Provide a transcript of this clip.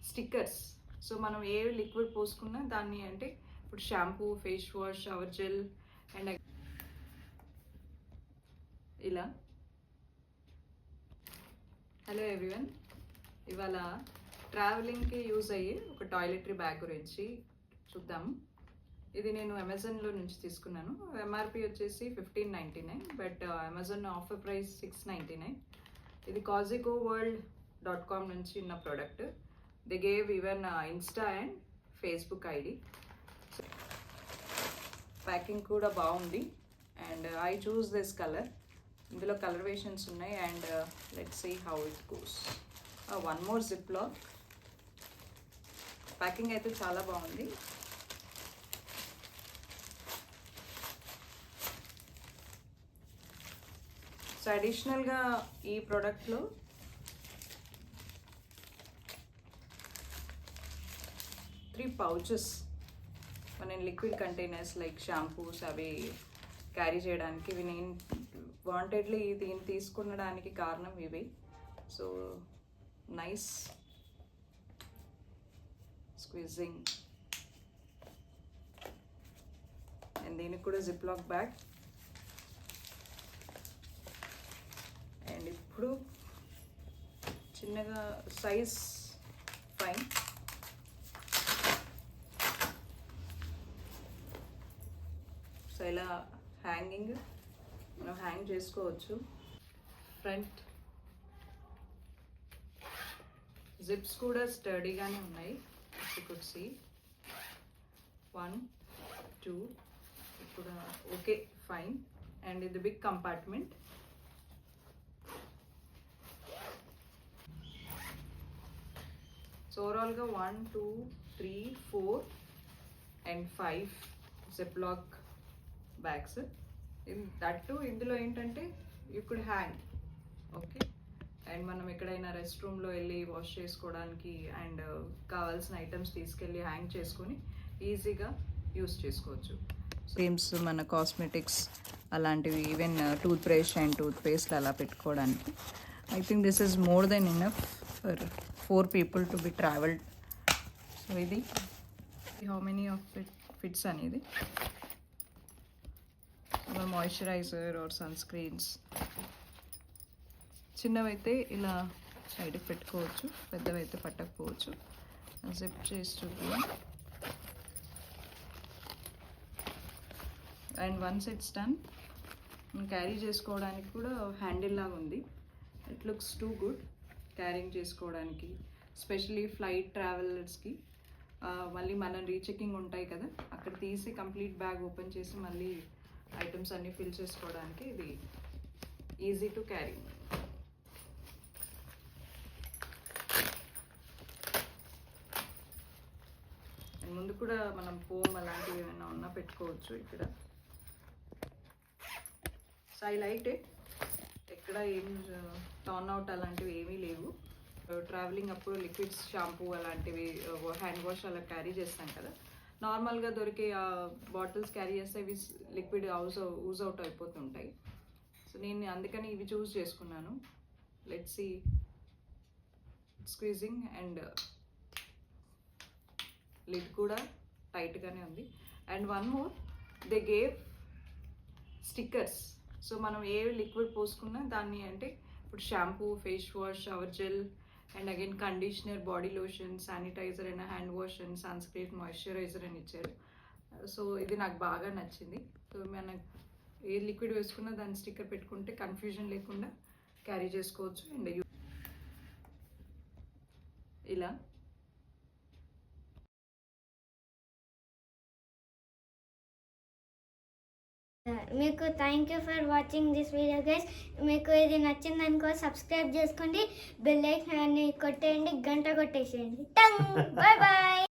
Stickers. So మనం ఏ liquid పోసుకున్నా దాన్ని అంటే ఇప్పుడు shampoo, face wash, shower gel and ఇలా. హలో ఎవ్రీవన్, ఇవాళ ట్రావెలింగ్కి యూజ్ అయ్యే ఒక టాయిలెటరీ బ్యాగ్ గురించి చూద్దాము. ఇది నేను అమెజాన్లో నుంచి తీసుకున్నాను. ఎంఆర్పి వచ్చేసి $15.99, బట్ అమెజాన్ ఆఫర్ ప్రైస్ $6.99. ఇది CozyGoWorld.com నుంచి ఉన్న product. They gave even insta and Facebook ID. Packing కూడా బాగుంది and I choose this colour. ఇందులో కలర్ వేషన్స్ ఉన్నాయి and let's see how it goes. One more zip lock. Packing అయితే చాలా బాగుంది. సో అడిషనల్గా ఈ ప్రోడక్ట్లో 3 pouches మన లిక్విడ్ కంటైనర్స్ లైక్ షాంపూస్ అవి క్యారీ చేయడానికి. ఇవి నేను వాంటెడ్లీ దీన్ని తీసుకునడానికి కారణం ఇవి. సో నైస్ స్క్వీజింగ్ అండ్ దీనికి కూడా జిప్ లాక్ బ్యాగ్. అండ్ ఇప్పుడు చిన్నగా సైజ్ ఫైన్. సో ఇలా హ్యాంగింగ్ మనం హ్యాంగ్ చేసుకోవచ్చు. ఫ్రంట్ జిప్స్ కూడా స్టడీగానే ఉన్నాయి. యూ కుడ్ సీ 1 2 ఇప్పుడు ఓకే ఫైన్. అండ్ ఇది బిగ్ కంపార్ట్మెంట్. సో ఓవరాల్గా 1 2 3 4 and 5 zip lock bags. That ఇందులో ఏంటంటే you could hang. Okay. And మనం ఎక్కడైనా రెస్ట్ రూమ్లో వెళ్ళి వాష్ చేసుకోవడానికి అండ్ కావాల్సిన ఐటమ్స్ తీసుకెళ్ళి హ్యాంగ్ చేసుకొని ఈజీగా యూస్ చేసుకోవచ్చు. క్రీమ్స్, మన కాస్మెటిక్స్ అలాంటివి, even toothbrush and toothpaste అలా పెట్టుకోవడానికి. I think this is more than enough for 4 people to be travelled. So ఇది how many of it fits అనేది. Moisturiser or sunscreens. చిన్నవైతే ఇలా సైడ్కి పెట్టుకోవచ్చు, పెద్దవైతే పట్టకపోవచ్చు. జిప్ చేసి చూద్దాం. And once it's done carry చేసుకోవడానికి కూడా హ్యాండిల్ లాగా ఉంది. It looks too good carrying చేసుకోవడానికి, ఎస్పెషలీ ఫ్లైట్ ట్రావెలర్స్కి. మళ్ళీ మనం రీచెకింగ్ ఉంటాయి కదా, అక్కడ తీసి కంప్లీట్ బ్యాగ్ ఓపెన్ చేసి మళ్ళీ ఐటమ్స్ అన్నీ ఫిల్ చేసుకోవడానికి ఇది ఈజీ టు క్యారీ. అండ్ ముందు కూడా మనం ఫోమ్ అలాంటివి ఏమైనా ఉన్నా పెట్టుకోవచ్చు ఇక్కడ. So I like it. ఎక్కడ ఏం టర్న్ అవుట్ అలాంటివి ఏమీ లేవు. ట్రావెలింగ్ అప్పుడు లిక్విడ్స్, షాంపూ అలాంటివి, హ్యాండ్ వాష్ అలా క్యారీ చేస్తాం కదా, నార్మల్గా దొరికే బాటిల్స్ క్యారీ చేస్తే ఇవి లిక్విడ్ యూజ్ అవుట్ అయిపోతుంటాయి. సో నేను అందుకని ఇవి చూస్ చేసుకున్నాను. Let's see squeezing and lid కూడా టైట్గానే ఉంది. And one more, they gave stickers. So మనం ఏ లిక్విడ్ పోసుకున్నా దాన్ని అంటే ఇప్పుడు shampoo, face wash, shower gel and again conditioner, body lotion, sanitiser and hand wash and sunscreen, moisturiser అని ఇచ్చారు. సో ఇది నాకు బాగా నచ్చింది. సో మనం ఏ లిక్విడ్ వేసుకున్నా దాని స్టిక్కర్ పెట్టుకుంటే కన్ఫ్యూజన్ లేకుండా క్యారీ చేసుకోవచ్చు. అండ్ ఇలా మీకు thank you for watching this video guys. మీకు ఇది నచ్చిందనుకో సబ్స్క్రైబ్ చేసుకోండి, బెల్ ఐకాన్ని కొట్టేయండి, గంట కొట్టేసేయండి. Bye bye.